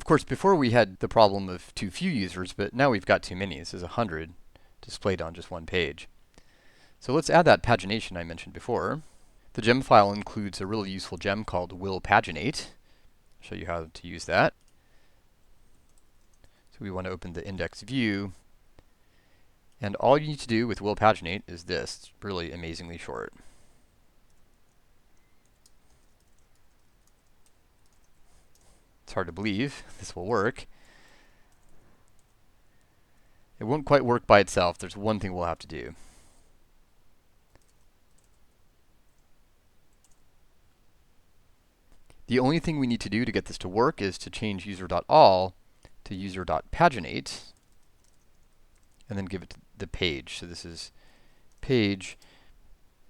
Of course, before we had the problem of too few users, but now we've got too many. This is 100 displayed on just one page. So let's add that pagination I mentioned before. The gem file includes a really useful gem called will paginate. I'll show you how to use that. So we want to open the index view. And all you need to do with will paginate is this. It's really amazingly short. It's hard to believe this will work. It won't quite work by itself. There's one thing we'll have to do. The only thing we need to do to get this to work is to change user.all to user.paginate, and then give it the page. So this is page,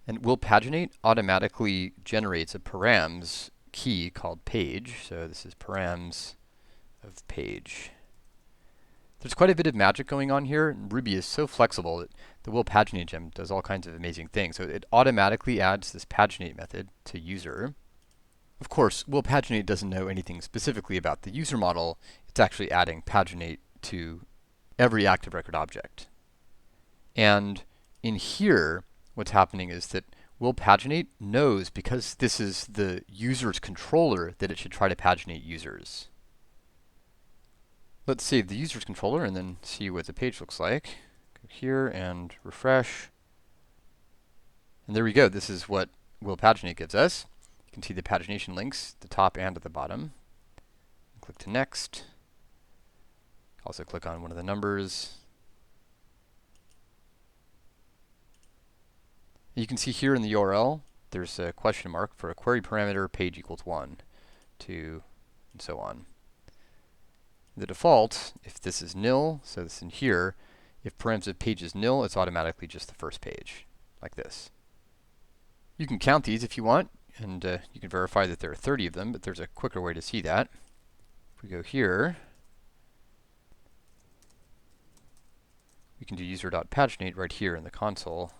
and will paginate automatically generates a params key called page. So this is params of page. There's quite a bit of magic going on here, and Ruby is so flexible that the will paginate gem does all kinds of amazing things. So it automatically adds this paginate method to user. Of course, will paginate doesn't know anything specifically about the user model. It's actually adding paginate to every active record object. And in here, what's happening is that will paginate knows, because this is the user's controller, that it should try to paginate users. Let's save the user's controller and then see what the page looks like. Go here and refresh. And there we go. This is what will paginate gives us. You can see the pagination links at the top and at the bottom. Click to next. Also click on one of the numbers. You can see here in the URL, there's a question mark for a query parameter page equals 1, 2, and so on. The default, if this is nil, so this in here, if params of page is nil, it's automatically just the first page, like this. You can count these if you want, and you can verify that there are 30 of them, but there's a quicker way to see that. If we go here, we can do user.paginate right here in the console.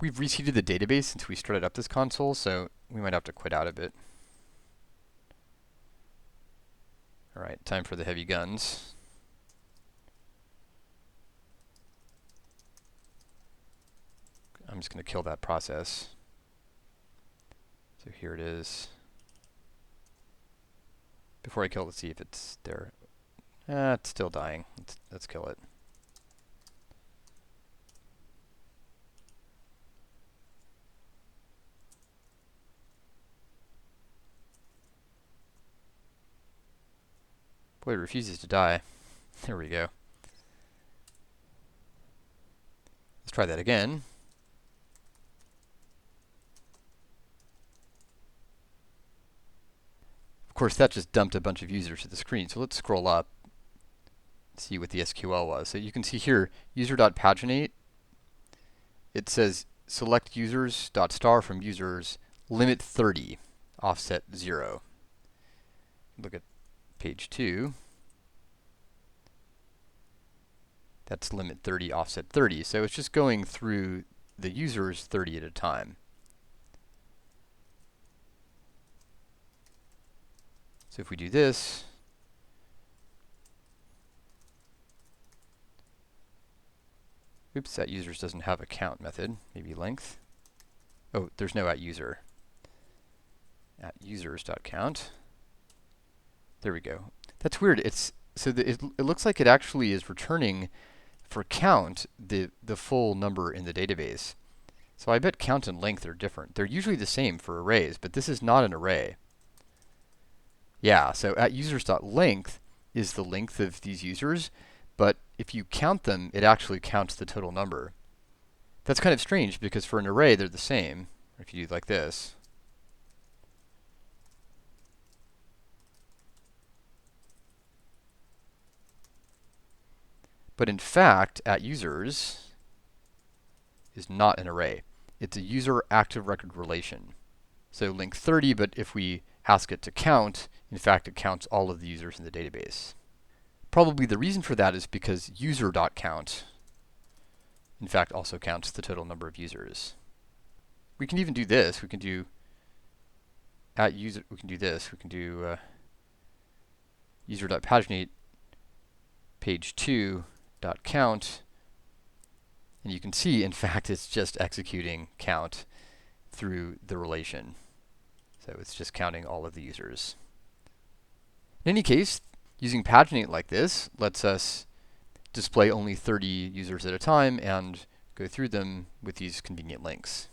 We've reseeded the database since we started up this console, so we might have to quit out of it. All right, time for the heavy guns. I'm just going to kill that process. So here it is. Before I kill it, let's see if it's there. It's still dying. Let's kill it. Boy, it refuses to die. There we go. Let's try that again. Of course, that just dumped a bunch of users to the screen. So let's scroll up, see what the SQL was. So you can see here, user.paginate. It says select users.star from users, limit 30, offset 0. Look at page 2. That's limit 30, offset 30. So it's just going through the users 30 at a time. So if we do this, oops, at users doesn't have a count method, maybe length. Oh, there's no at user. At users.count. There we go. That's weird. It's so it looks like it actually is returning for count the full number in the database. So I bet count and length are different. They're usually the same for arrays, but this is not an array. Yeah, so at users.length is the length of these users, but if you count them, it actually counts the total number. That's kind of strange because for an array they're the same. If you do like this, but in fact, at users is not an array. It's a user active record relation. So length 30, but if we ask it to count, in fact, it counts all of the users in the database. Probably the reason for that is because user.count, in fact, also counts the total number of users. We can even do this. We can do at user, we can do this. We can do user.paginate page2.count, and you can see, in fact, it's just executing count through the relation. So it's just counting all of the users. In any case, using paginate like this lets us display only 30 users at a time and go through them with these convenient links.